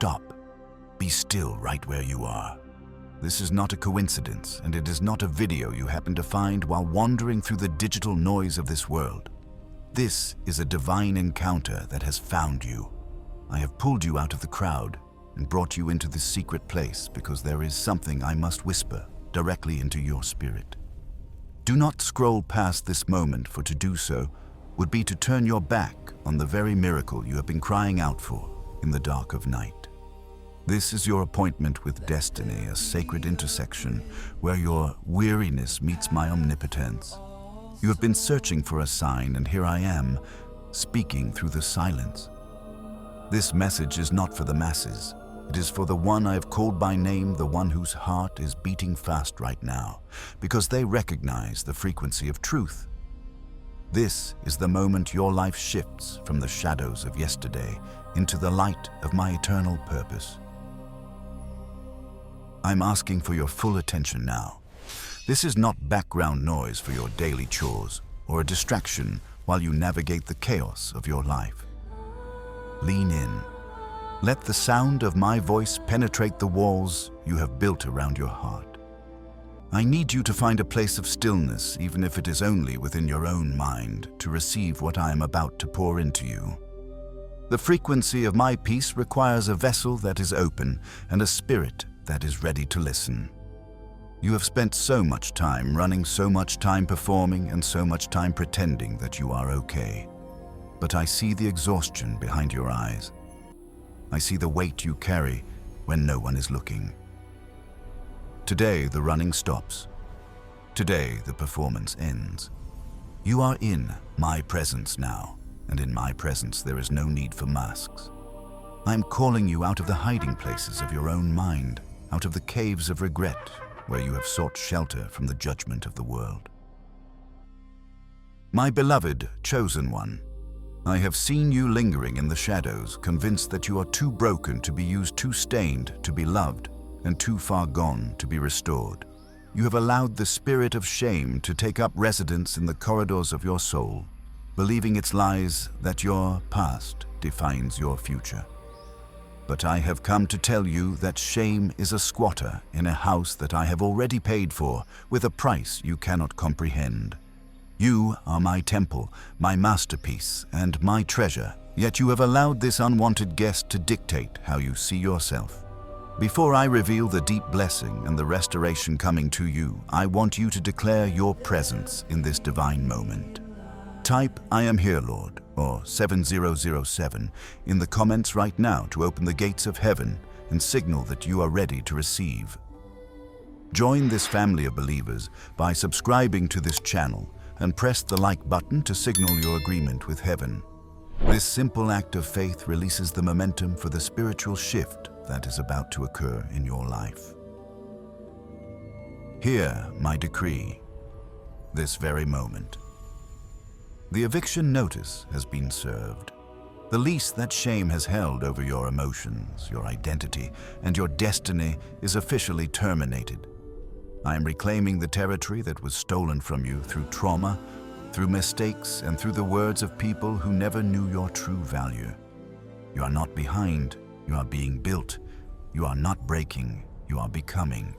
stop. Be still right where you are. This is not a coincidence, and it is not a video you happen to find while wandering through the digital noise of this world. This is a divine encounter that has found you. I have pulled you out of the crowd and brought you into this secret place because there is something I must whisper directly into your spirit. Do not scroll past this moment, for to do so would be to turn your back on the very miracle you have been crying out for in the dark of night. This is your appointment with destiny, a sacred intersection where your weariness meets my omnipotence. You have been searching for a sign, and here I am, speaking through the silence. This message is not for the masses. It is for the one I have called by name, the one whose heart is beating fast right now, because they recognize the frequency of truth. This is the moment your life shifts from the shadows of yesterday into the light of my eternal purpose. I'm asking for your full attention now. This is not background noise for your daily chores or a distraction while you navigate the chaos of your life. Lean in. Let the sound of my voice penetrate the walls you have built around your heart. I need you to find a place of stillness, even if it is only within your own mind, to receive what I am about to pour into you. The frequency of my peace requires a vessel that is open and a spirit that is ready to listen. You have spent so much time running, so much time performing, and so much time pretending that you are okay. But I see the exhaustion behind your eyes. I see the weight you carry when no one is looking. Today, the running stops. Today, the performance ends. You are in my presence now, and in my presence there is no need for masks. I am calling you out of the hiding places of your own mind, out of the caves of regret where you have sought shelter from the judgment of the world. My beloved, chosen one, I have seen you lingering in the shadows, convinced that you are too broken to be used, too stained to be loved, and too far gone to be restored. You have allowed the spirit of shame to take up residence in the corridors of your soul, believing its lies that your past defines your future. But I have come to tell you that shame is a squatter in a house that I have already paid for with a price you cannot comprehend. You are my temple, my masterpiece, and my treasure, yet you have allowed this unwanted guest to dictate how you see yourself. Before I reveal the deep blessing and the restoration coming to you, I want you to declare your presence in this divine moment. Type "I am here, Lord," or 7007 in the comments right now to open the gates of heaven and signal that you are ready to receive. Join this family of believers by subscribing to this channel and press the like button to signal your agreement with heaven. This simple act of faith releases the momentum for the spiritual shift that is about to occur in your life. Hear my decree, this very moment. The eviction notice has been served. The lease that shame has held over your emotions, your identity, and your destiny is officially terminated. I am reclaiming the territory that was stolen from you through trauma, through mistakes, and through the words of people who never knew your true value. You are not behind, you are being built. You are not breaking, you are becoming.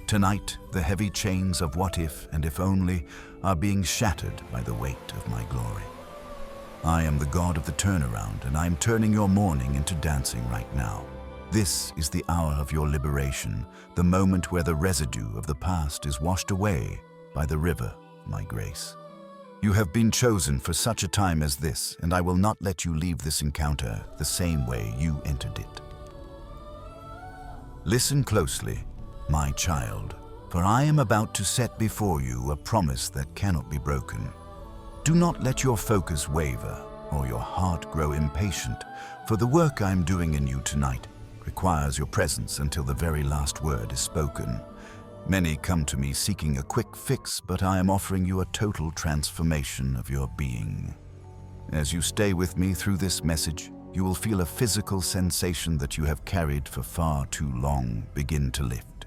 Tonight, the heavy chains of what if and if only are being shattered by the weight of my glory. I am the God of the turnaround, and I am turning your mourning into dancing right now. This is the hour of your liberation, the moment where the residue of the past is washed away by the river of my grace. You have been chosen for such a time as this, and I will not let you leave this encounter the same way you entered it. Listen closely, my child, for I am about to set before you a promise that cannot be broken. Do not let your focus waver or your heart grow impatient, for the work I am doing in you tonight requires your presence until the very last word is spoken. Many come to me seeking a quick fix, but I am offering you a total transformation of your being. As you stay with me through this message, you will feel a physical sensation that you have carried for far too long begin to lift.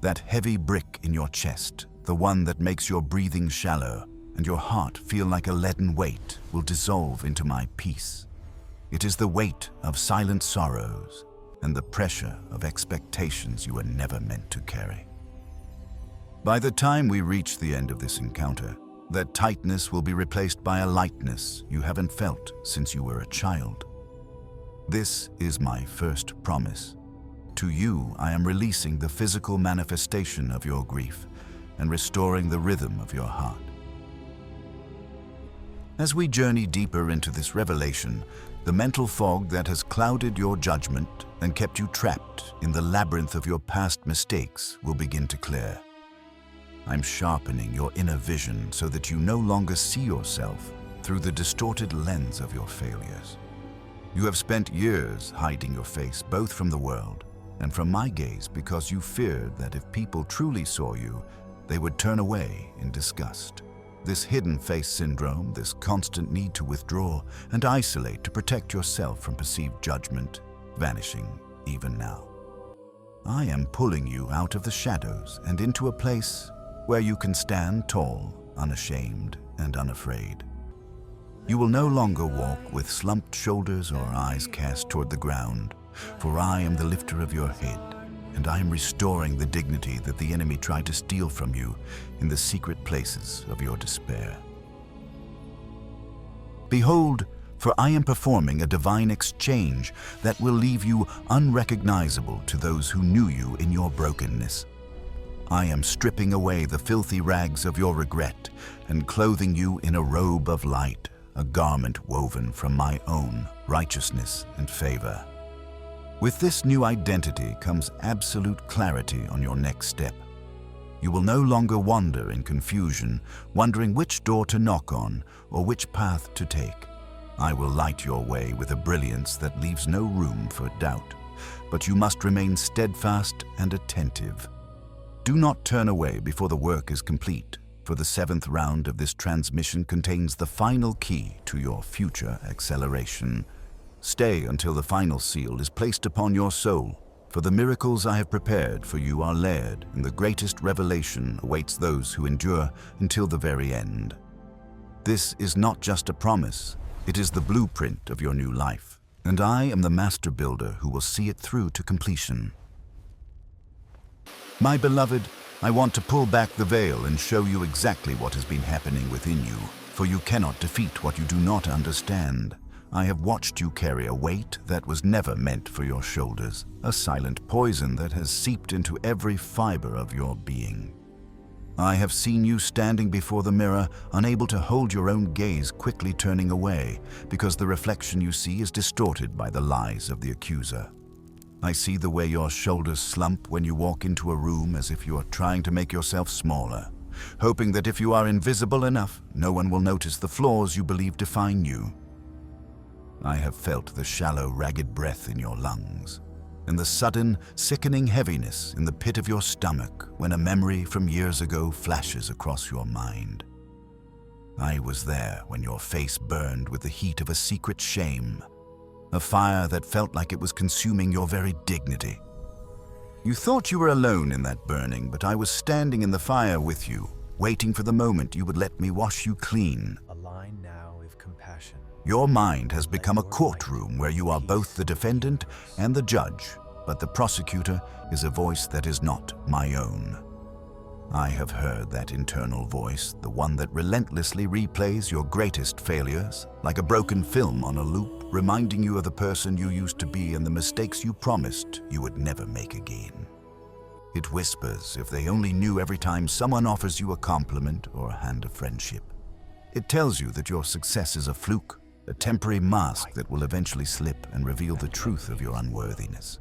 That heavy brick in your chest, the one that makes your breathing shallow and your heart feel like a leaden weight, will dissolve into my peace. It is the weight of silent sorrows, and the pressure of expectations you were never meant to carry. By the time we reach the end of this encounter, that tightness will be replaced by a lightness you haven't felt since you were a child. This is my first promise. To you, I am releasing the physical manifestation of your grief and restoring the rhythm of your heart. As we journey deeper into this revelation, the mental fog that has clouded your judgment and kept you trapped in the labyrinth of your past mistakes will begin to clear. I'm sharpening your inner vision so that you no longer see yourself through the distorted lens of your failures. You have spent years hiding your face both from the world and from my gaze because you feared that if people truly saw you, they would turn away in disgust. This hidden face syndrome, this constant need to withdraw and isolate to protect yourself from perceived judgment, vanishing even now. I am pulling you out of the shadows and into a place where you can stand tall, unashamed, and unafraid. You will no longer walk with slumped shoulders or eyes cast toward the ground, for I am the lifter of your head, and I am restoring the dignity that the enemy tried to steal from you in the secret places of your despair. Behold, for I am performing a divine exchange that will leave you unrecognizable to those who knew you in your brokenness. I am stripping away the filthy rags of your regret and clothing you in a robe of light, a garment woven from my own righteousness and favor. With this new identity comes absolute clarity on your next step. You will no longer wander in confusion, wondering which door to knock on or which path to take. I will light your way with a brilliance that leaves no room for doubt, but you must remain steadfast and attentive. Do not turn away before the work is complete, for the 7th round of this transmission contains the final key to your future acceleration. Stay until the final seal is placed upon your soul, for the miracles I have prepared for you are layered, and the greatest revelation awaits those who endure until the very end. This is not just a promise, it is the blueprint of your new life, and I am the master builder who will see it through to completion. My beloved, I want to pull back the veil and show you exactly what has been happening within you, for you cannot defeat what you do not understand. I have watched you carry a weight that was never meant for your shoulders, a silent poison that has seeped into every fiber of your being. I have seen you standing before the mirror, unable to hold your own gaze, quickly turning away, because the reflection you see is distorted by the lies of the accuser. I see the way your shoulders slump when you walk into a room as if you are trying to make yourself smaller, hoping that if you are invisible enough, no one will notice the flaws you believe define you. I have felt the shallow, ragged breath in your lungs, and the sudden, sickening heaviness in the pit of your stomach when a memory from years ago flashes across your mind. I was there when your face burned with the heat of a secret shame, a fire that felt like it was consuming your very dignity. You thought you were alone in that burning, but I was standing in the fire with you, waiting for the moment you would let me wash you clean. Align now with compassion. Your mind has become a courtroom where you are both the defendant and the judge, but the prosecutor is a voice that is not my own. I have heard that internal voice, the one that relentlessly replays your greatest failures, like a broken film on a loop, reminding you of the person you used to be and the mistakes you promised you would never make again. It whispers if they only knew every time someone offers you a compliment or a hand of friendship. It tells you that your success is a fluke, a temporary mask that will eventually slip and reveal the truth of your unworthiness.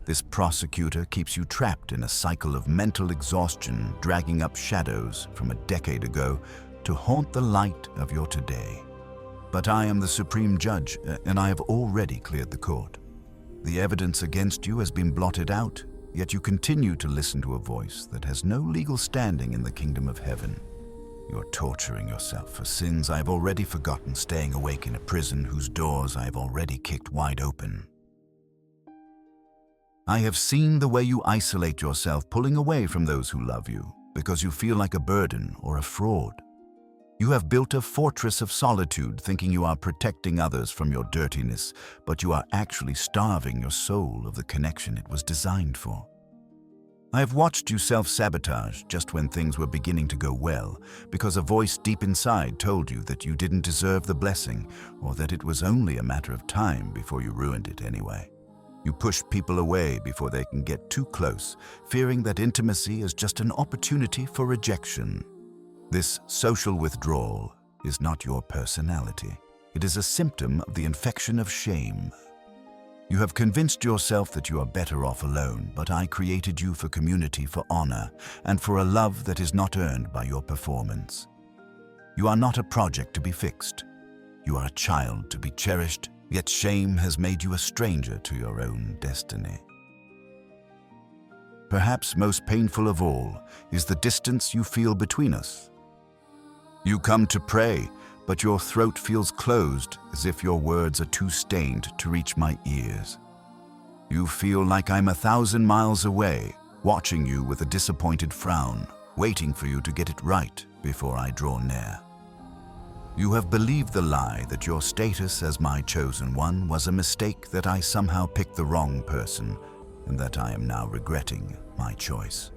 This prosecutor keeps you trapped in a cycle of mental exhaustion, dragging up shadows from a decade ago to haunt the light of your today. But I am the supreme judge, and I have already cleared the court. The evidence against you has been blotted out, yet you continue to listen to a voice that has no legal standing in the kingdom of heaven. You're torturing yourself for sins I have already forgotten, staying awake in a prison whose doors I have already kicked wide open. I have seen the way you isolate yourself, pulling away from those who love you, because you feel like a burden or a fraud. You have built a fortress of solitude thinking you are protecting others from your dirtiness, but you are actually starving your soul of the connection it was designed for. I have watched you self-sabotage just when things were beginning to go well, because a voice deep inside told you that you didn't deserve the blessing, or that it was only a matter of time before you ruined it anyway. You push people away before they can get too close, fearing that intimacy is just an opportunity for rejection. This social withdrawal is not your personality. It is a symptom of the infection of shame. You have convinced yourself that you are better off alone, but I created you for community, for honor, and for a love that is not earned by your performance. You are not a project to be fixed. You are a child to be cherished, yet shame has made you a stranger to your own destiny. Perhaps most painful of all is the distance you feel between us. You come to pray, but your throat feels closed as if your words are too stained to reach my ears. You feel like I'm 1,000 miles away, watching you with a disappointed frown, waiting for you to get it right before I draw near. You have believed the lie that your status as my chosen one was a mistake, that I somehow picked the wrong person, and that I am now regretting my choice.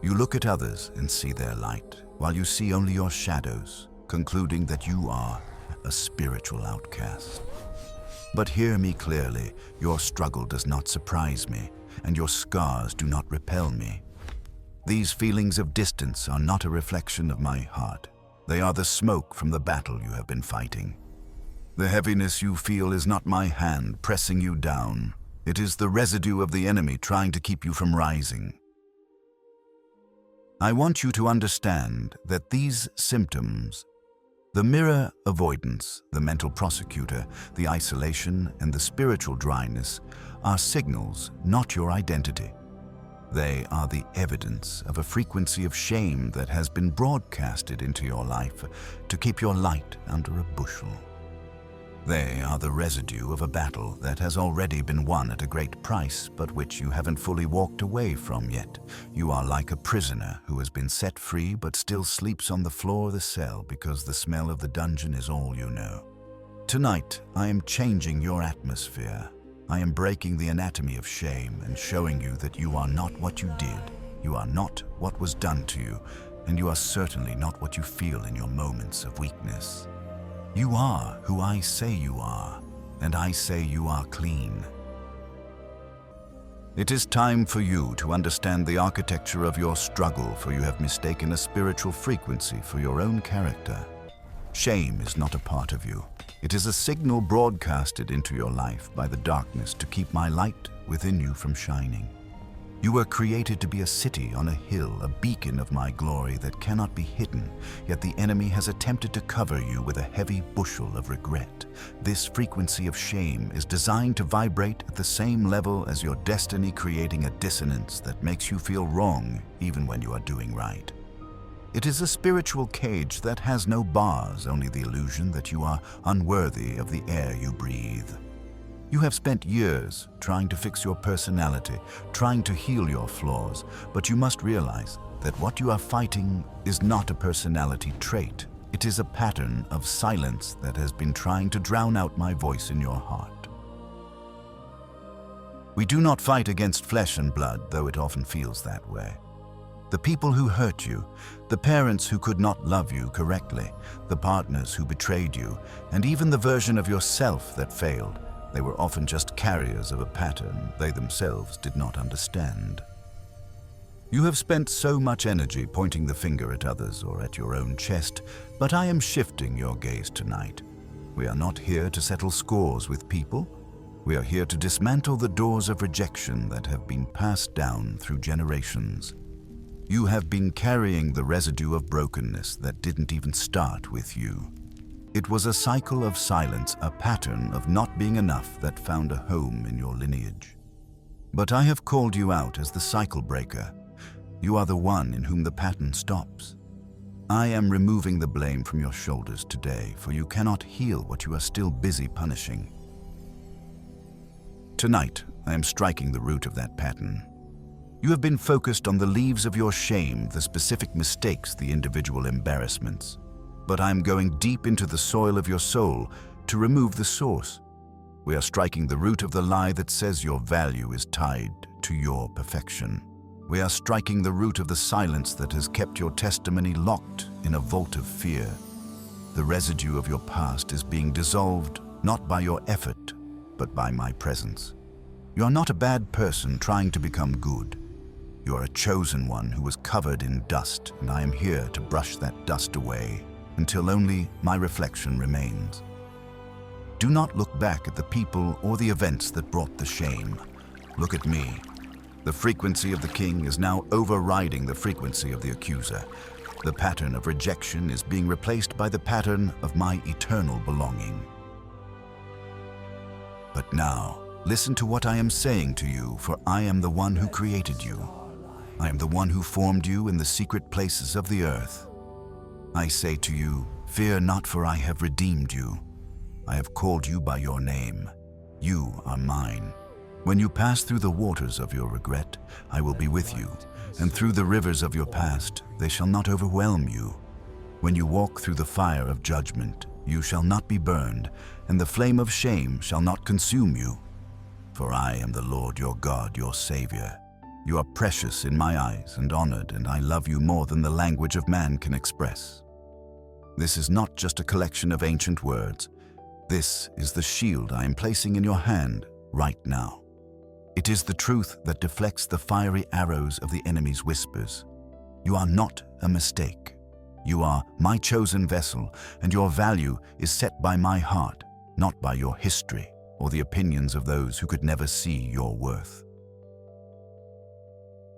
You look at others and see their light, while you see only your shadows, concluding that you are a spiritual outcast. But hear me clearly, your struggle does not surprise me, and your scars do not repel me. These feelings of distance are not a reflection of my heart. They are the smoke from the battle you have been fighting. The heaviness you feel is not my hand pressing you down. It is the residue of the enemy trying to keep you from rising. I want you to understand that these symptoms, the mirror avoidance, the mental prosecutor, the isolation, and the spiritual dryness, are signals, not your identity. They are the evidence of a frequency of shame that has been broadcasted into your life to keep your light under a bushel. They are the residue of a battle that has already been won at a great price, but which you haven't fully walked away from yet. You are like a prisoner who has been set free but still sleeps on the floor of the cell because the smell of the dungeon is all you know. Tonight, I am changing your atmosphere. I am breaking the anatomy of shame and showing you that you are not what you did, you are not what was done to you, and you are certainly not what you feel in your moments of weakness. You are who I say you are, and I say you are clean. It is time for you to understand the architecture of your struggle, for you have mistaken a spiritual frequency for your own character. Shame is not a part of you. It is a signal broadcasted into your life by the darkness to keep my light within you from shining. You were created to be a city on a hill, a beacon of my glory that cannot be hidden, yet the enemy has attempted to cover you with a heavy bushel of regret. This frequency of shame is designed to vibrate at the same level as your destiny, creating a dissonance that makes you feel wrong even when you are doing right. It is a spiritual cage that has no bars, only the illusion that you are unworthy of the air you breathe. You have spent years trying to fix your personality, trying to heal your flaws, but you must realize that what you are fighting is not a personality trait. It is a pattern of silence that has been trying to drown out my voice in your heart. We do not fight against flesh and blood, though it often feels that way. The people who hurt you, the parents who could not love you correctly, the partners who betrayed you, and even the version of yourself that failed, they were often just carriers of a pattern they themselves did not understand. You have spent so much energy pointing the finger at others or at your own chest, but I am shifting your gaze tonight. We are not here to settle scores with people. We are here to dismantle the doors of rejection that have been passed down through generations. You have been carrying the residue of brokenness that didn't even start with you. It was a cycle of silence, a pattern of not being enough that found a home in your lineage. But I have called you out as the cycle breaker. You are the one in whom the pattern stops. I am removing the blame from your shoulders today, for you cannot heal what you are still busy punishing. Tonight, I am striking the root of that pattern. You have been focused on the leaves of your shame, the specific mistakes, the individual embarrassments. but I am going deep into the soil of your soul to remove the source. We are striking the root of the lie that says your value is tied to your perfection. We are striking the root of the silence that has kept your testimony locked in a vault of fear. The residue of your past is being dissolved not by your effort, but by my presence. You are not a bad person trying to become good. You are a chosen one who was covered in dust, and I am here to brush that dust away until only my reflection remains. Do not look back at the people or the events that brought the shame. Look at me. The frequency of the king is now overriding the frequency of the accuser. The pattern of rejection is being replaced by the pattern of my eternal belonging. But now, listen to what I am saying to you, for I am the one who created you. I am the one who formed you in the secret places of the earth. I say to you, fear not, for I have redeemed you. I have called you by your name. You are mine. When you pass through the waters of your regret, I will be with you, and through the rivers of your past, they shall not overwhelm you. When you walk through the fire of judgment, you shall not be burned, and the flame of shame shall not consume you. For I am the Lord your God, your Savior. You are precious in my eyes and honored, and I love you more than the language of man can express. This is not just a collection of ancient words. This is the shield I am placing in your hand right now. It is the truth that deflects the fiery arrows of the enemy's whispers. You are not a mistake. You are my chosen vessel, and your value is set by my heart, not by your history or the opinions of those who could never see your worth.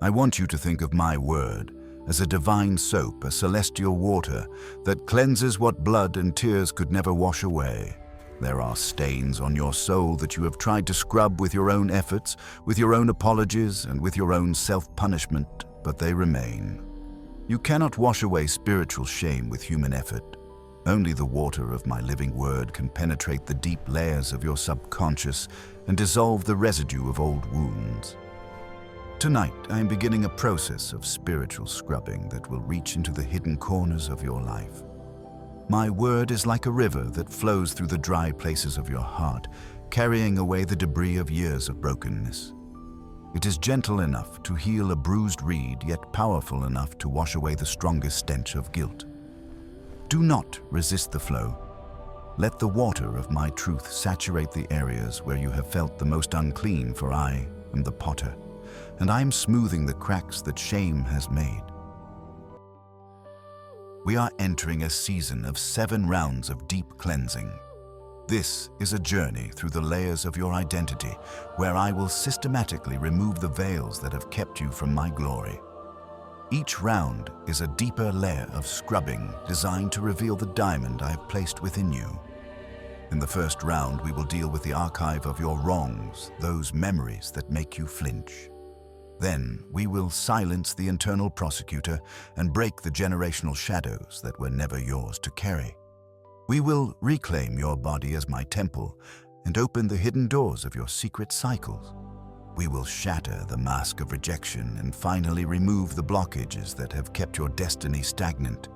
I want you to think of my word as a divine soap, a celestial water that cleanses what blood and tears could never wash away. There are stains on your soul that you have tried to scrub with your own efforts, with your own apologies, and with your own self-punishment, but they remain. You cannot wash away spiritual shame with human effort. Only the water of my living word can penetrate the deep layers of your subconscious and dissolve the residue of old wounds. Tonight, I am beginning a process of spiritual scrubbing that will reach into the hidden corners of your life. My word is like a river that flows through the dry places of your heart, carrying away the debris of years of brokenness. It is gentle enough to heal a bruised reed, yet powerful enough to wash away the strongest stench of guilt. Do not resist the flow. Let the water of my truth saturate the areas where you have felt the most unclean, for I am the potter, and I am smoothing the cracks that shame has made. We are entering a season of 7 rounds of deep cleansing. This is a journey through the layers of your identity, where I will systematically remove the veils that have kept you from my glory. Each round is a deeper layer of scrubbing designed to reveal the diamond I have placed within you. In the first round, we will deal with the archive of your wrongs, those memories that make you flinch. Then we will silence the internal prosecutor and break the generational shadows that were never yours to carry. We will reclaim your body as my temple and open the hidden doors of your secret cycles. We will shatter the mask of rejection and finally remove the blockages that have kept your destiny stagnant.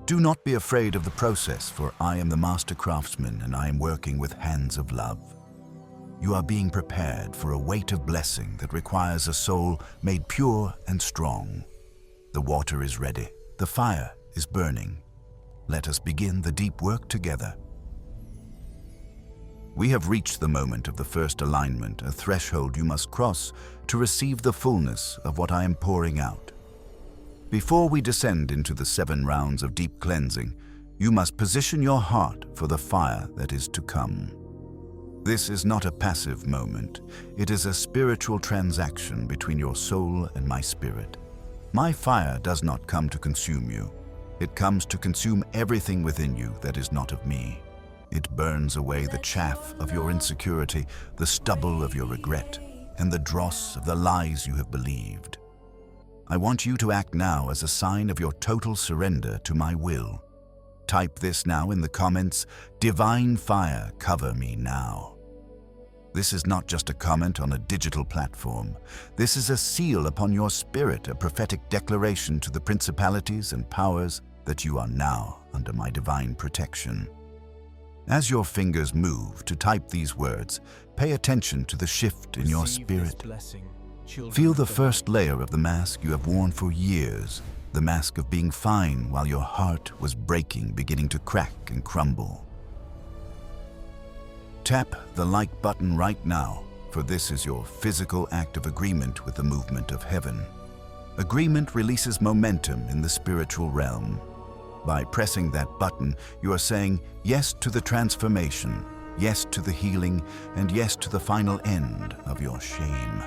Do not be afraid of the process, for I am the master craftsman and I am working with hands of love. You are being prepared for a weight of blessing that requires a soul made pure and strong. The water is ready. The fire is burning. Let us begin the deep work together. We have reached the moment of the first alignment, a threshold you must cross to receive the fullness of what I am pouring out. Before we descend into the 7 rounds of deep cleansing, you must position your heart for the fire that is to come. This is not a passive moment. It is a spiritual transaction between your soul and my spirit. My fire does not come to consume you. It comes to consume everything within you that is not of me. It burns away the chaff of your insecurity, the stubble of your regret, and the dross of the lies you have believed. I want you to act now as a sign of your total surrender to my will. Type this now in the comments: "Divine fire, cover me now." This is not just a comment on a digital platform. This is a seal upon your spirit, a prophetic declaration to the principalities and powers that you are now under my divine protection. As your fingers move to type these words, pay attention to the shift in your spirit. Feel the first layer of the mask you have worn for years, the mask of being fine while your heart was breaking, beginning to crack and crumble. Tap the like button right now, for this is your physical act of agreement with the movement of heaven. Agreement releases momentum in the spiritual realm. By pressing that button, you are saying yes to the transformation, yes to the healing, and yes to the final end of your shame.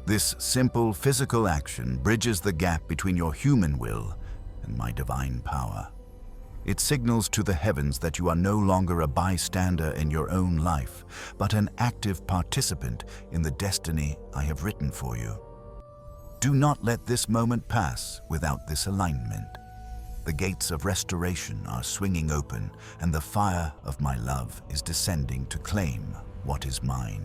This simple physical action bridges the gap between your human will and my divine power. It signals to the heavens that you are no longer a bystander in your own life, but an active participant in the destiny I have written for you. Do not let this moment pass without this alignment. The gates of restoration are swinging open, and the fire of my love is descending to claim what is mine.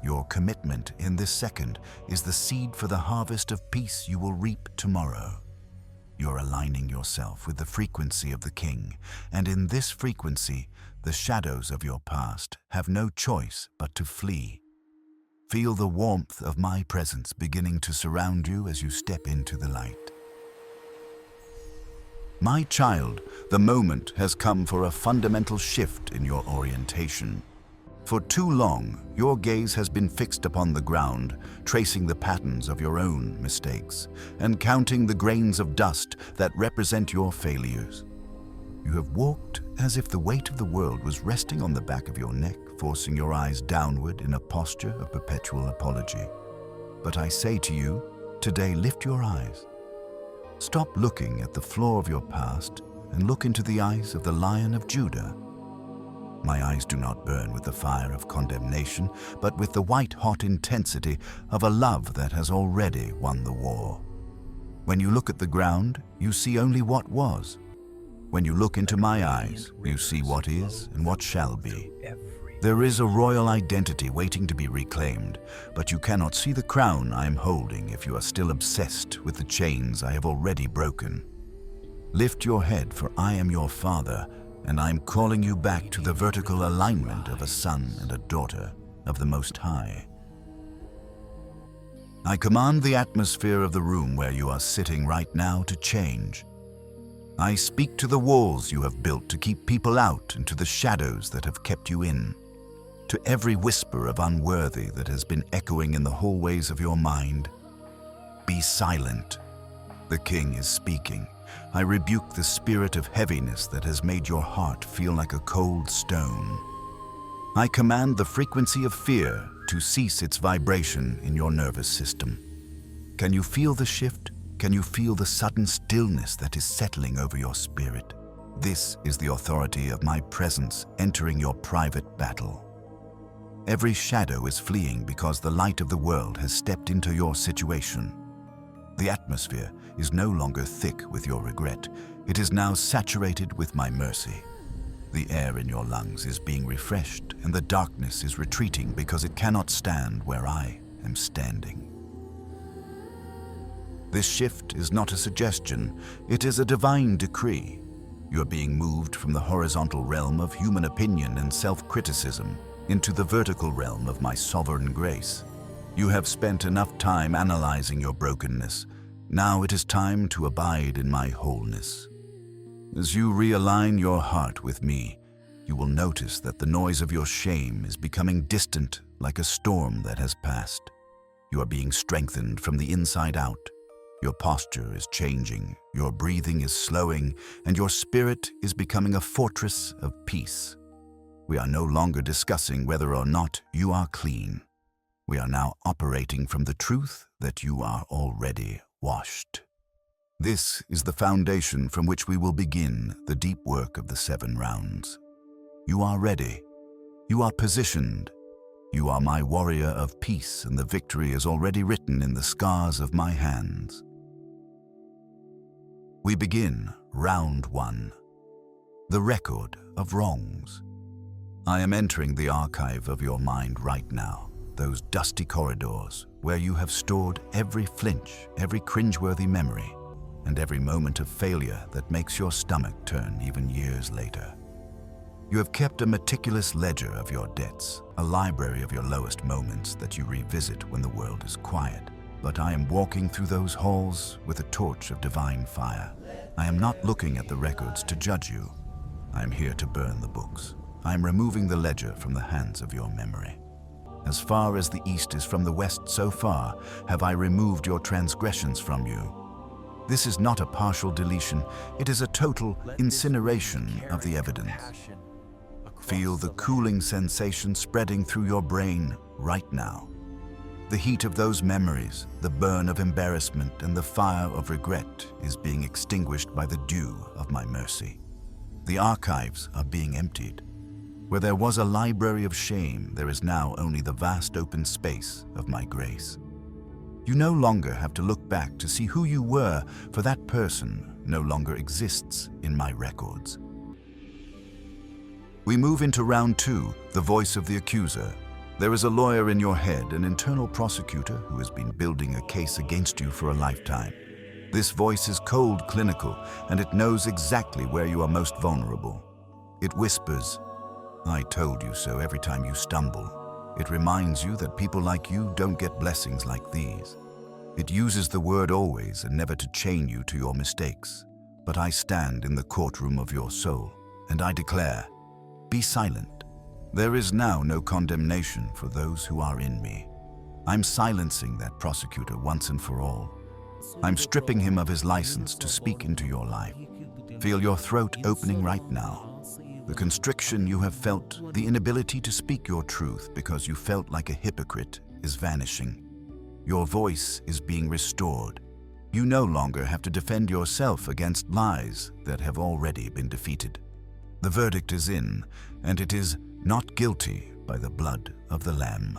Your commitment in this second is the seed for the harvest of peace you will reap tomorrow. You're aligning yourself with the frequency of the King, and in this frequency, the shadows of your past have no choice but to flee. Feel the warmth of my presence beginning to surround you as you step into the light. My child, the moment has come for a fundamental shift in your orientation. For too long, your gaze has been fixed upon the ground, tracing the patterns of your own mistakes and counting the grains of dust that represent your failures. You have walked as if the weight of the world was resting on the back of your neck, forcing your eyes downward in a posture of perpetual apology. But I say to you, today lift your eyes. Stop looking at the flaw of your past and look into the eyes of the Lion of Judah. My eyes do not burn with the fire of condemnation, but with the white-hot intensity of a love that has already won the war. When you look at the ground, you see only what was. When you look into my eyes, you see what is and what shall be. There is a royal identity waiting to be reclaimed, but you cannot see the crown I am holding if you are still obsessed with the chains I have already broken. Lift your head, for I am your father, and I am calling you back to the vertical alignment of a son and a daughter of the Most High. I command the atmosphere of the room where you are sitting right now to change. I speak to the walls you have built to keep people out and to the shadows that have kept you in. To every whisper of unworthy that has been echoing in the hallways of your mind, be silent. The King is speaking. I rebuke the spirit of heaviness that has made your heart feel like a cold stone. I command the frequency of fear to cease its vibration in your nervous system. Can you feel the shift? Can you feel the sudden stillness that is settling over your spirit? This is the authority of my presence entering your private battle. Every shadow is fleeing because the light of the world has stepped into your situation. The atmosphere is no longer thick with your regret. It is now saturated with my mercy. The air in your lungs is being refreshed, and the darkness is retreating because it cannot stand where I am standing. This shift is not a suggestion, it is a divine decree. You are being moved from the horizontal realm of human opinion and self-criticism into the vertical realm of my sovereign grace. You have spent enough time analyzing your brokenness. Now it is time to abide in my wholeness. As you realign your heart with me, you will notice that the noise of your shame is becoming distant like a storm that has passed. You are being strengthened from the inside out. Your posture is changing, your breathing is slowing, and your spirit is becoming a fortress of peace. We are no longer discussing whether or not you are clean. We are now operating from the truth that you are already washed. This is the foundation from which we will begin the deep work of the 7 rounds. You are ready. You are positioned. You are my warrior of peace, and the victory is already written in the scars of my hands. We begin round 1. The record of wrongs. I am entering the archive of your mind right now, those dusty corridors where you have stored every flinch, every cringeworthy memory, and every moment of failure that makes your stomach turn even years later. You have kept a meticulous ledger of your debts, a library of your lowest moments that you revisit when the world is quiet. But I am walking through those halls with a torch of divine fire. I am not looking at the records to judge you. I am here to burn the books. I am removing the ledger from the hands of your memory. As far as the east is from the west, so far have I removed your transgressions from you. This is not a partial deletion, it is a total incineration of the evidence. Feel the cooling sensation spreading through your brain right now. The heat of those memories, the burn of embarrassment, and the fire of regret is being extinguished by the dew of my mercy. The archives are being emptied. Where there was a library of shame, there is now only the vast open space of my grace. You no longer have to look back to see who you were, for that person no longer exists in my records. We move into round 2, the voice of the accuser. There is a lawyer in your head, an internal prosecutor who has been building a case against you for a lifetime. This voice is cold, clinical, and it knows exactly where you are most vulnerable. It whispers, "I told you so," every time you stumble. It reminds you that people like you don't get blessings like these. It uses the word always and never to chain you to your mistakes. But I stand in the courtroom of your soul, and I declare, be silent. There is now no condemnation for those who are in me. I'm silencing that prosecutor once and for all. I'm stripping him of his license to speak into your life. Feel your throat opening right now. The constriction you have felt, the inability to speak your truth because you felt like a hypocrite, is vanishing. Your voice is being restored. You no longer have to defend yourself against lies that have already been defeated. The verdict is in, and it is not guilty by the blood of the Lamb.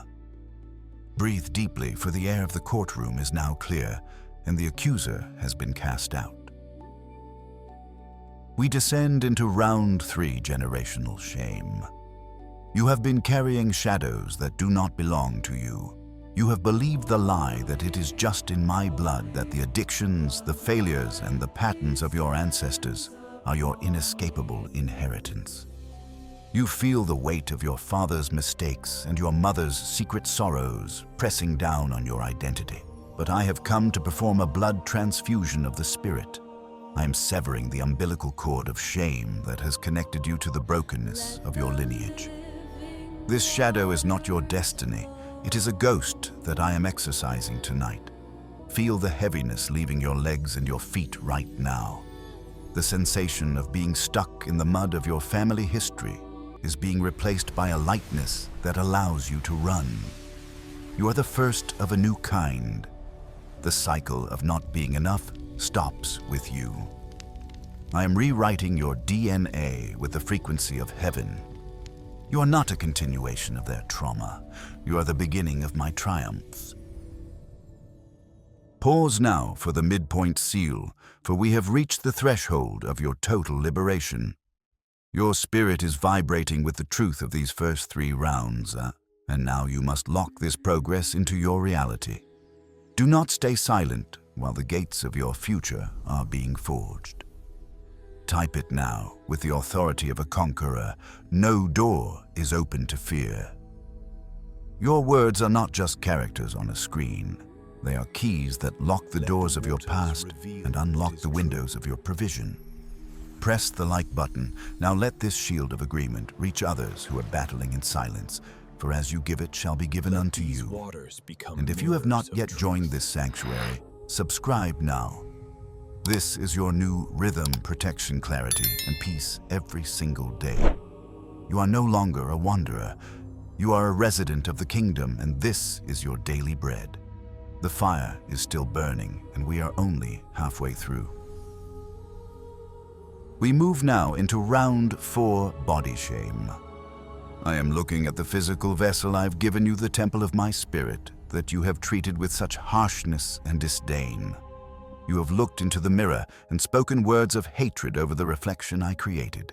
Breathe deeply, for the air of the courtroom is now clear, and the accuser has been cast out. We descend into round 3, generational shame. You have been carrying shadows that do not belong to you. You have believed the lie that it is just in my blood that the addictions, the failures, and the patterns of your ancestors are your inescapable inheritance. You feel the weight of your father's mistakes and your mother's secret sorrows pressing down on your identity. But I have come to perform a blood transfusion of the spirit. I am severing the umbilical cord of shame that has connected you to the brokenness of your lineage. This shadow is not your destiny. It is a ghost that I am exorcising tonight. Feel the heaviness leaving your legs and your feet right now. The sensation of being stuck in the mud of your family history is being replaced by a lightness that allows you to run. You are the first of a new kind. The cycle of not being enough stops with you. I am rewriting your DNA with the frequency of heaven. You are not a continuation of their trauma. You are the beginning of my triumphs. Pause now for the midpoint seal, for we have reached the threshold of your total liberation. Your spirit is vibrating with the truth of these first 3 rounds, and now you must lock this progress into your reality. Do not stay silent while the gates of your future are being forged. Type it now with the authority of a conqueror. No door is open to fear. Your words are not just characters on a screen. They are keys that lock the doors of your past and unlock the windows of your provision. Press the like button. Now let this shield of agreement reach others who are battling in silence, for as you give it shall be given unto you. And if you have not yet joined this sanctuary, subscribe now. This is your new rhythm, protection, clarity, and peace every single day. You are no longer a wanderer. You are a resident of the kingdom, and this is your daily bread. The fire is still burning, and we are only halfway through. We move now into round 4, body shame. I am looking at the physical vessel I've given you, the temple of my spirit, that you have treated with such harshness and disdain. You have looked into the mirror and spoken words of hatred over the reflection I created.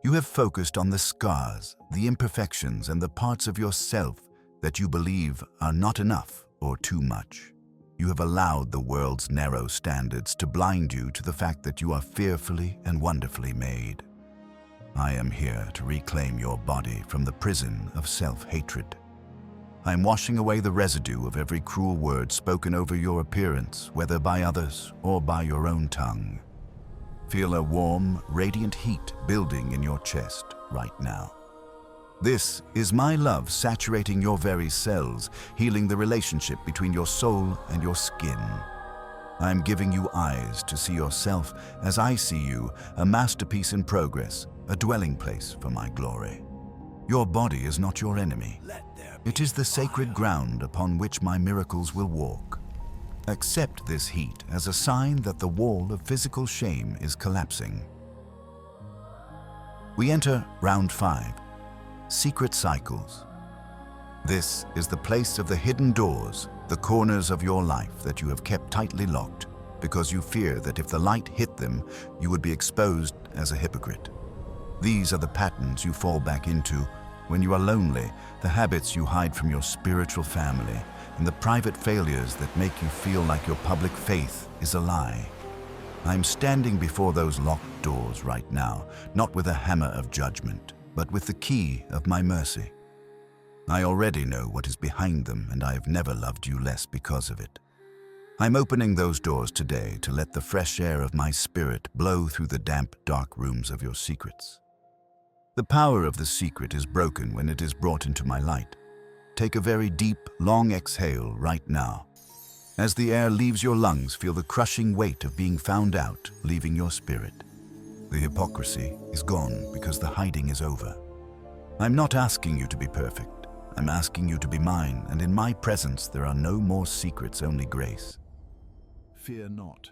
You have focused on the scars, the imperfections, and the parts of yourself that you believe are not enough or too much. You have allowed the world's narrow standards to blind you to the fact that you are fearfully and wonderfully made. I am here to reclaim your body from the prison of self-hatred. I am washing away the residue of every cruel word spoken over your appearance, whether by others or by your own tongue. Feel a warm, radiant heat building in your chest right now. This is my love saturating your very cells, healing the relationship between your soul and your skin. I am giving you eyes to see yourself as I see you, a masterpiece in progress, a dwelling place for my glory. Your body is not your enemy. It is the sacred ground upon which my miracles will walk. Accept this heat as a sign that the wall of physical shame is collapsing. We enter round 5, secret cycles. This is the place of the hidden doors, the corners of your life that you have kept tightly locked because you fear that if the light hit them, you would be exposed as a hypocrite. These are the patterns you fall back into when you are lonely, the habits you hide from your spiritual family, and the private failures that make you feel like your public faith is a lie. I'm standing before those locked doors right now, not with a hammer of judgment, but with the key of my mercy. I already know what is behind them, and I have never loved you less because of it. I'm opening those doors today to let the fresh air of my spirit blow through the damp, dark rooms of your secrets. The power of the secret is broken when it is brought into my light. Take a very deep, long exhale right now. As the air leaves your lungs, feel the crushing weight of being found out, leaving your spirit. The hypocrisy is gone because the hiding is over. I'm not asking you to be perfect. I'm asking you to be mine, and in my presence there are no more secrets, only grace. Fear not.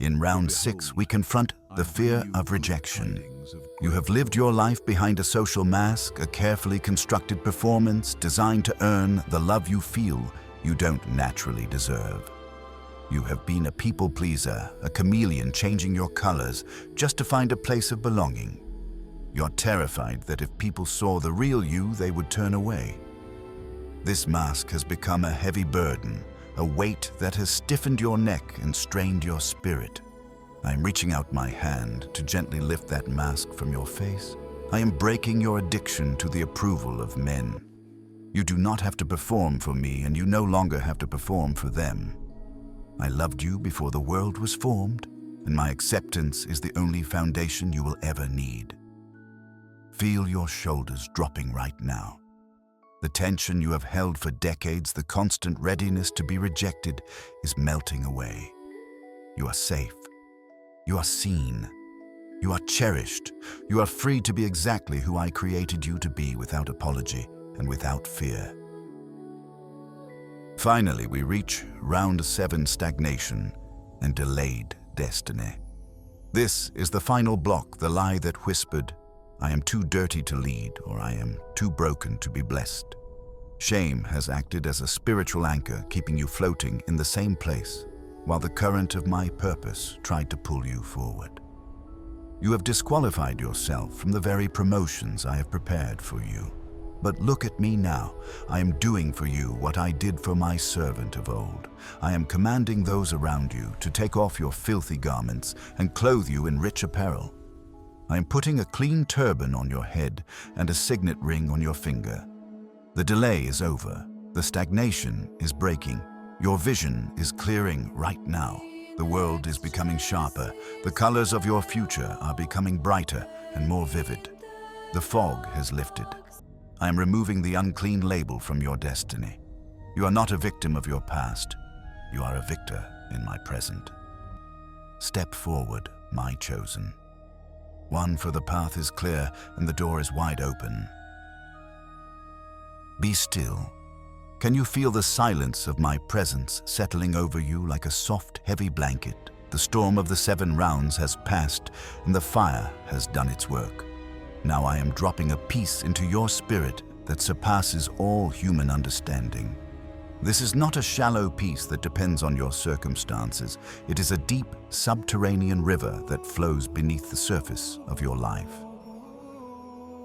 In round 6, we confront the fear of rejection. You have lived your life behind a social mask, a carefully constructed performance designed to earn the love you feel you don't naturally deserve. You have been a people pleaser, a chameleon changing your colors just to find a place of belonging. You're terrified that if people saw the real you, they would turn away. This mask has become a heavy burden, a weight that has stiffened your neck and strained your spirit. I am reaching out my hand to gently lift that mask from your face. I am breaking your addiction to the approval of men. You do not have to perform for me, and you no longer have to perform for them. I loved you before the world was formed, and my acceptance is the only foundation you will ever need. Feel your shoulders dropping right now. The tension you have held for decades, the constant readiness to be rejected, is melting away. You are safe. You are seen. You are cherished. You are free to be exactly who I created you to be, without apology and without fear. Finally, we reach round 7, stagnation and delayed destiny. This is the final block, the lie that whispered, I am too dirty to lead, or I am too broken to be blessed. Shame has acted as a spiritual anchor, keeping you floating in the same place, while the current of my purpose tried to pull you forward. You have disqualified yourself from the very promotions I have prepared for you. But look at me now. I am doing for you what I did for my servant of old. I am commanding those around you to take off your filthy garments and clothe you in rich apparel. I am putting a clean turban on your head and a signet ring on your finger. The delay is over. The stagnation is breaking. Your vision is clearing right now. The world is becoming sharper. The colors of your future are becoming brighter and more vivid. The fog has lifted. I am removing the unclean label from your destiny. You are not a victim of your past. You are a victor in my present. Step forward, my chosen. One, for the path is clear and the door is wide open. Be still. Can you feel the silence of my presence settling over you like a soft, heavy blanket? The storm of the 7 rounds has passed and the fire has done its work. Now I am dropping a peace into your spirit that surpasses all human understanding. This is not a shallow peace that depends on your circumstances. It is a deep, subterranean river that flows beneath the surface of your life.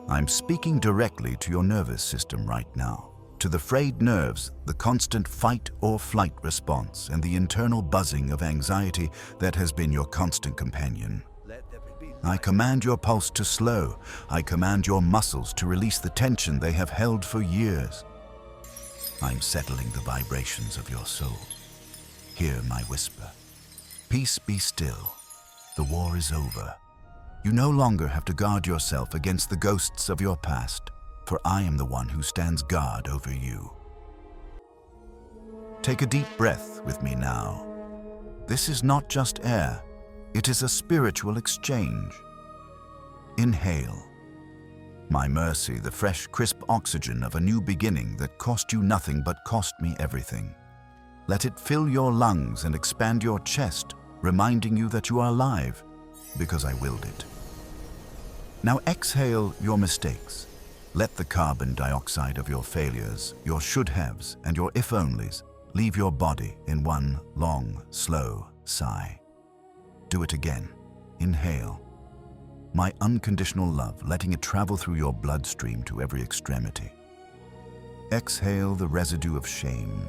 I'm speaking directly to your nervous system right now. to the frayed nerves, the constant fight or flight response, and the internal buzzing of anxiety that has been your constant companion. I command your pulse to slow. I command your muscles to release the tension they have held for years. I'm settling the vibrations of your soul. Hear my whisper. Peace, be still. The war is over. You no longer have to guard yourself against the ghosts of your past, for I am the one who stands guard over you. Take a deep breath with me now. This is not just air. It is a spiritual exchange. Inhale. My mercy, the fresh, crisp oxygen of a new beginning that cost you nothing but cost me everything. Let it fill your lungs and expand your chest, reminding you that you are alive, because I willed it. Now exhale your mistakes. Let the carbon dioxide of your failures, your should-haves, and your if-onlys leave your body in one long, slow sigh. Do it again. Inhale. My unconditional love, letting it travel through your bloodstream to every extremity. Exhale the residue of shame.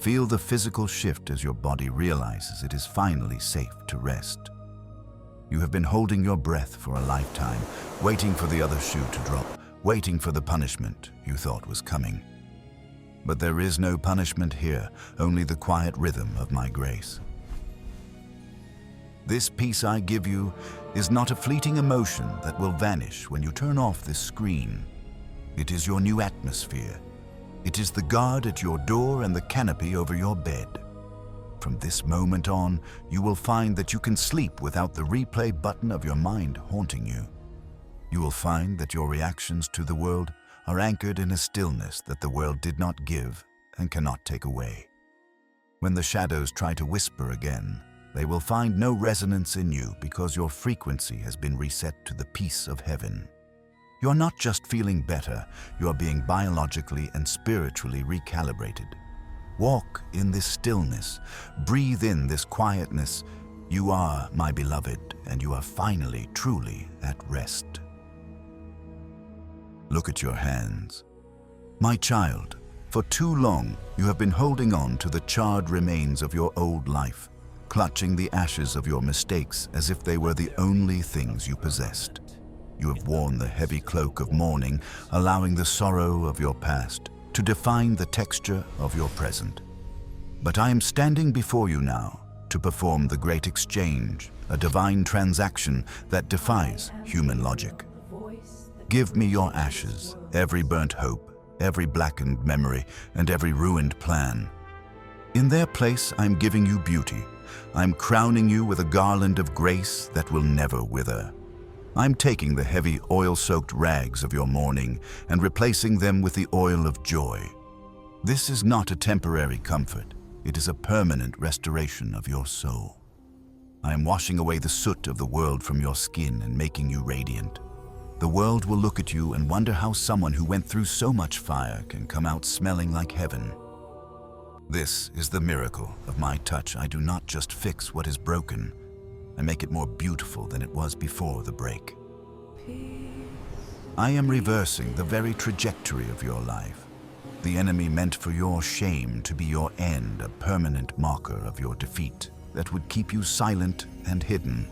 Feel the physical shift as your body realizes it is finally safe to rest. You have been holding your breath for a lifetime, waiting for the other shoe to drop, waiting for the punishment you thought was coming. But there is no punishment here, only the quiet rhythm of my grace. This peace I give you is not a fleeting emotion that will vanish when you turn off this screen. It is your new atmosphere. It is the guard at your door and the canopy over your bed. From this moment on, you will find that you can sleep without the replay button of your mind haunting you. You will find that your reactions to the world are anchored in a stillness that the world did not give and cannot take away. When the shadows try to whisper again, they will find no resonance in you because your frequency has been reset to the peace of heaven. You are not just feeling better, you are being biologically and spiritually recalibrated. Walk in this stillness, breathe in this quietness. You are my beloved, and you are finally, truly at rest. Look at your hands. My child, for too long you have been holding on to the charred remains of your old life, clutching the ashes of your mistakes as if they were the only things you possessed. You have worn the heavy cloak of mourning, allowing the sorrow of your past to define the texture of your present. But I am standing before you now to perform the great exchange, a divine transaction that defies human logic. Give me your ashes, every burnt hope, every blackened memory, and every ruined plan. In their place, I'm giving you beauty. I'm crowning you with a garland of grace that will never wither. I'm taking the heavy oil-soaked rags of your mourning and replacing them with the oil of joy. This is not a temporary comfort. It is a permanent restoration of your soul. I am washing away the soot of the world from your skin and making you radiant. The world will look at you and wonder how someone who went through so much fire can come out smelling like heaven. This is the miracle of my touch. I do not just fix what is broken. I make it more beautiful than it was before the break. I am reversing the very trajectory of your life. The enemy meant for your shame to be your end, a permanent marker of your defeat that would keep you silent and hidden.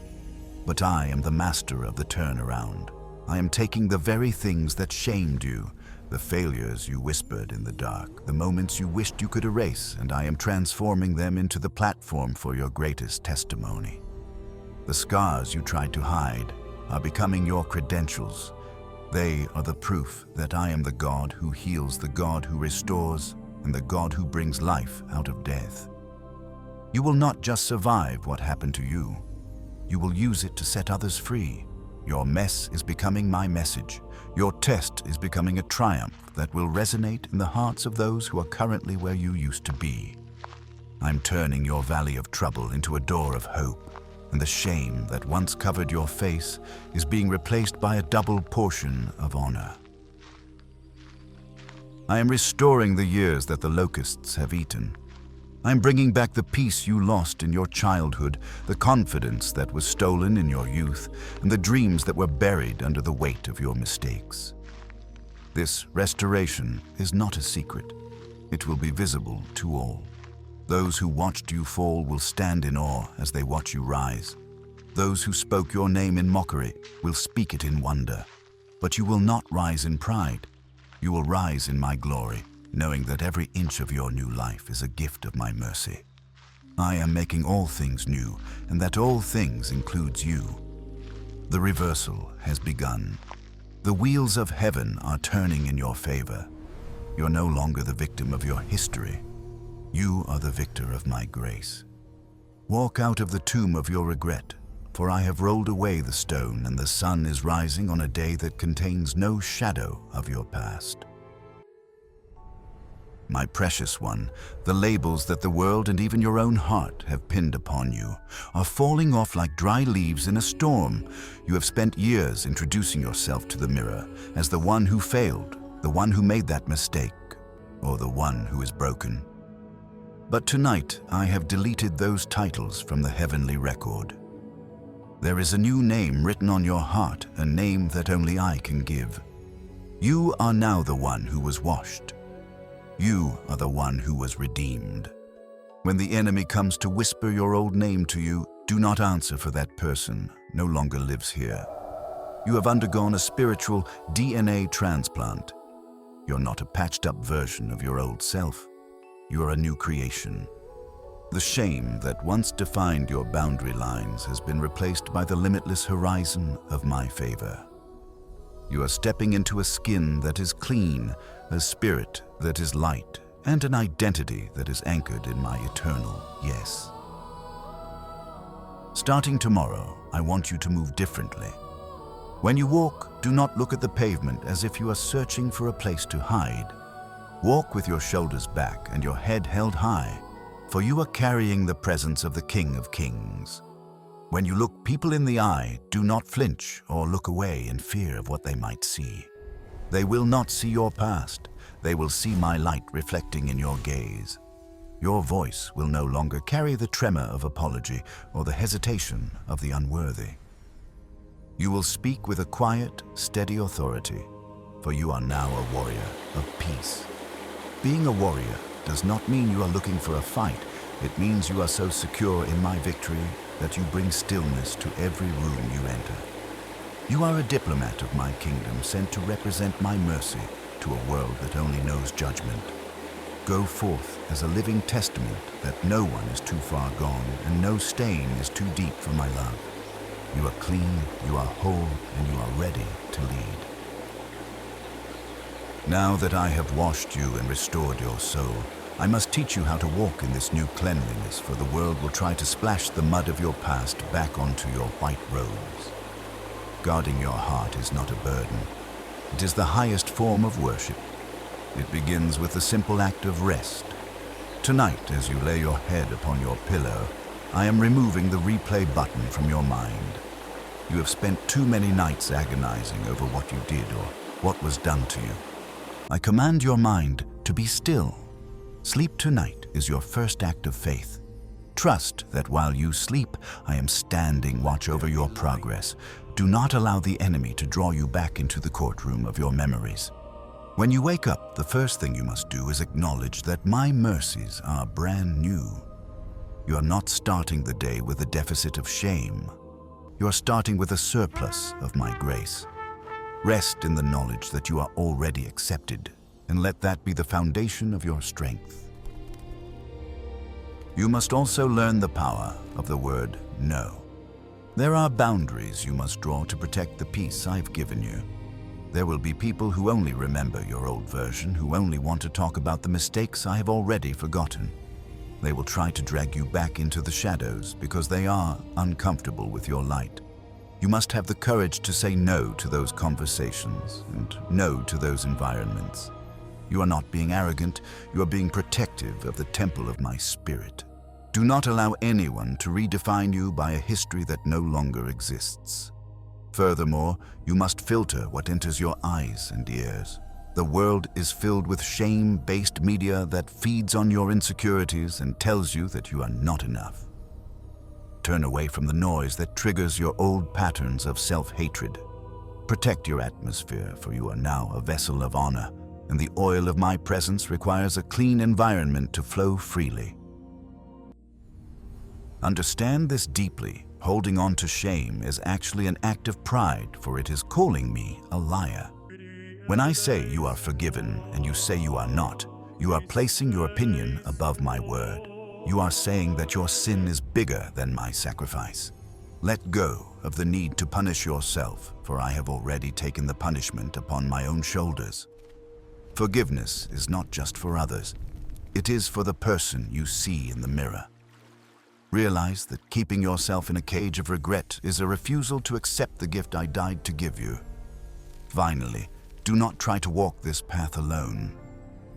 But I am the master of the turnaround. I am taking the very things that shamed you, the failures you whispered in the dark, the moments you wished you could erase, and I am transforming them into the platform for your greatest testimony. The scars you tried to hide are becoming your credentials. They are the proof that I am the God who heals, the God who restores, and the God who brings life out of death. You will not just survive what happened to you. You will use it to set others free. Your mess is becoming my message. Your test is becoming a triumph that will resonate in the hearts of those who are currently where you used to be. I'm turning your valley of trouble into a door of hope, and the shame that once covered your face is being replaced by a double portion of honor. I am restoring the years that the locusts have eaten. I'm bringing back the peace you lost in your childhood, the confidence that was stolen in your youth, and the dreams that were buried under the weight of your mistakes. This restoration is not a secret. It will be visible to all. Those who watched you fall will stand in awe as they watch you rise. Those who spoke your name in mockery will speak it in wonder. But you will not rise in pride. You will rise in my glory, knowing that every inch of your new life is a gift of my mercy. I am making all things new, and that all things includes you. The reversal has begun. The wheels of heaven are turning in your favor. You're no longer the victim of your history. You are the victor of my grace. Walk out of the tomb of your regret, for I have rolled away the stone, and the sun is rising on a day that contains no shadow of your past. My precious one, the labels that the world and even your own heart have pinned upon you are falling off like dry leaves in a storm. You have spent years introducing yourself to the mirror as the one who failed, the one who made that mistake, or the one who is broken. But tonight, I have deleted those titles from the heavenly record. There is a new name written on your heart, a name that only I can give. You are now the one who was washed. You are the one who was redeemed. When the enemy comes to whisper your old name to you, do not answer, for that person no longer lives here. You have undergone a spiritual DNA transplant. You're not a patched-up version of your old self. You are a new creation. The shame that once defined your boundary lines has been replaced by the limitless horizon of my favor. You are stepping into a skin that is clean, a spirit that is light, and an identity that is anchored in my eternal yes. Starting tomorrow, I want you to move differently. When you walk, do not look at the pavement as if you are searching for a place to hide. Walk with your shoulders back and your head held high, for you are carrying the presence of the King of Kings. When you look people in the eye, do not flinch or look away in fear of what they might see. They will not see your past. They will see my light reflecting in your gaze. Your voice will no longer carry the tremor of apology or the hesitation of the unworthy. You will speak with a quiet, steady authority, for you are now a warrior of peace. Being a warrior does not mean you are looking for a fight. It means you are so secure in my victory that you bring stillness to every room you enter. You are a diplomat of my kingdom, sent to represent my mercy to a world that only knows judgment. Go forth as a living testament that no one is too far gone and no stain is too deep for my love. You are clean, you are whole, and you are ready to lead. Now that I have washed you and restored your soul, I must teach you how to walk in this new cleanliness, for the world will try to splash the mud of your past back onto your white robes. Guarding your heart is not a burden. It is the highest form of worship. It begins with the simple act of rest. Tonight, as you lay your head upon your pillow, I am removing the replay button from your mind. You have spent too many nights agonizing over what you did or what was done to you. I command your mind to be still. Sleep tonight is your first act of faith. Trust that while you sleep, I am standing watch over your progress. Do not allow the enemy to draw you back into the courtroom of your memories. When you wake up, the first thing you must do is acknowledge that my mercies are brand new. You are not starting the day with a deficit of shame. You are starting with a surplus of my grace. Rest in the knowledge that you are already accepted, and let that be the foundation of your strength. You must also learn the power of the word no. There are boundaries you must draw to protect the peace I've given you. There will be people who only remember your old version, who only want to talk about the mistakes I have already forgotten. They will try to drag you back into the shadows because they are uncomfortable with your light. You must have the courage to say no to those conversations and no to those environments. You are not being arrogant, you are being protective of the temple of my spirit. Do not allow anyone to redefine you by a history that no longer exists. Furthermore, you must filter what enters your eyes and ears. The world is filled with shame-based media that feeds on your insecurities and tells you that you are not enough. Turn away from the noise that triggers your old patterns of self-hatred. Protect your atmosphere, for you are now a vessel of honor, and the oil of my presence requires a clean environment to flow freely. Understand this deeply. Holding on to shame is actually an act of pride, for it is calling me a liar. When I say you are forgiven and you say you are not, you are placing your opinion above my word. You are saying that your sin is bigger than my sacrifice. Let go of the need to punish yourself, for I have already taken the punishment upon my own shoulders. Forgiveness is not just for others. It is for the person you see in the mirror. Realize that keeping yourself in a cage of regret is a refusal to accept the gift I died to give you. Finally, do not try to walk this path alone.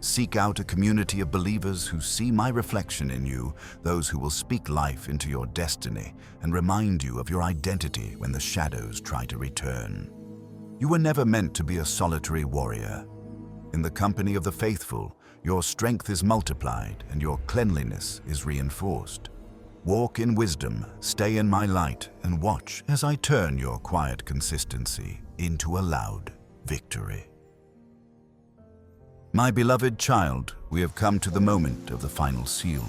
Seek out a community of believers who see my reflection in you, those who will speak life into your destiny and remind you of your identity when the shadows try to return. You were never meant to be a solitary warrior. In the company of the faithful, your strength is multiplied and your cleanliness is reinforced. Walk in wisdom, stay in my light, and watch as I turn your quiet consistency into a loud victory. My beloved child, we have come to the moment of the final seal.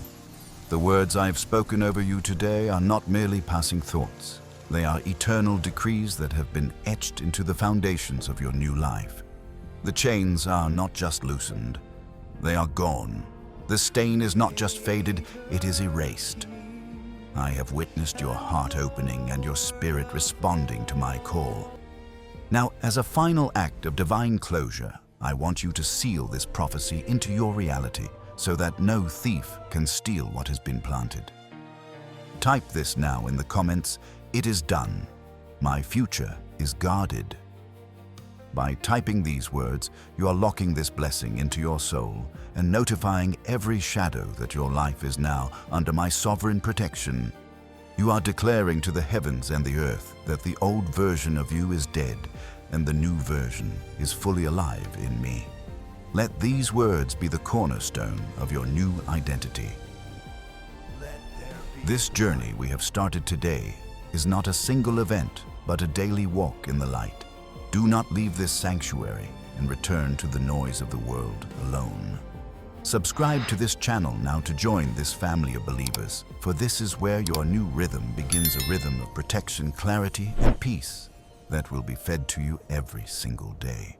The words I have spoken over you today are not merely passing thoughts. They are eternal decrees that have been etched into the foundations of your new life. The chains are not just loosened, they are gone. The stain is not just faded, it is erased. I have witnessed your heart opening and your spirit responding to my call. Now, as a final act of divine closure, I want you to seal this prophecy into your reality so that no thief can steal what has been planted. Type this now in the comments, "It is done. My future is guarded." By typing these words, you are locking this blessing into your soul and notifying every shadow that your life is now under my sovereign protection. You are declaring to the heavens and the earth that the old version of you is dead and the new version is fully alive in me. Let these words be the cornerstone of your new identity. This journey we have started today is not a single event, but a daily walk in the light. Do not leave this sanctuary and return to the noise of the world alone. Subscribe to this channel now to join this family of believers, for this is where your new rhythm begins, a rhythm of protection, clarity, and peace that will be fed to you every single day.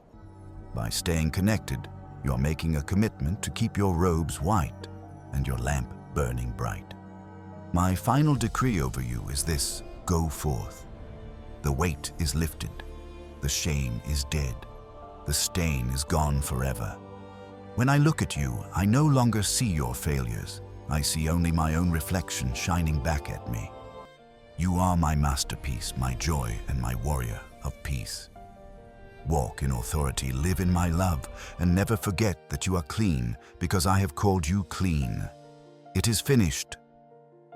By staying connected, you are making a commitment to keep your robes white and your lamp burning bright. My final decree over you is this: go forth. The weight is lifted. The shame is dead. The stain is gone forever. When I look at you, I no longer see your failures. I see only my own reflection shining back at me. You are my masterpiece, my joy, and my warrior of peace. Walk in authority, live in my love, and never forget that you are clean, because I have called you clean. It is finished.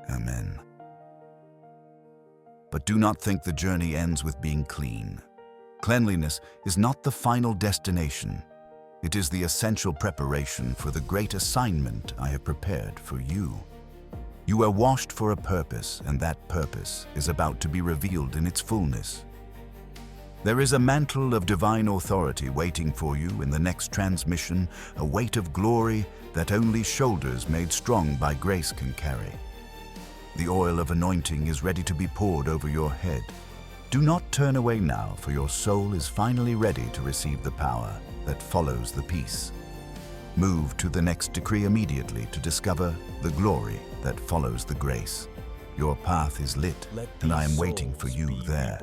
Amen. But do not think the journey ends with being clean. Cleanliness is not the final destination. It is the essential preparation for the great assignment I have prepared for you. You are washed for a purpose, and that purpose is about to be revealed in its fullness. There is a mantle of divine authority waiting for you in the next transmission, a weight of glory that only shoulders made strong by grace can carry. The oil of anointing is ready to be poured over your head. Do not turn away now, for your soul is finally ready to receive the power that follows the peace. Move to the next decree immediately to discover the glory that follows the grace. Your path is lit, and I am waiting for you there.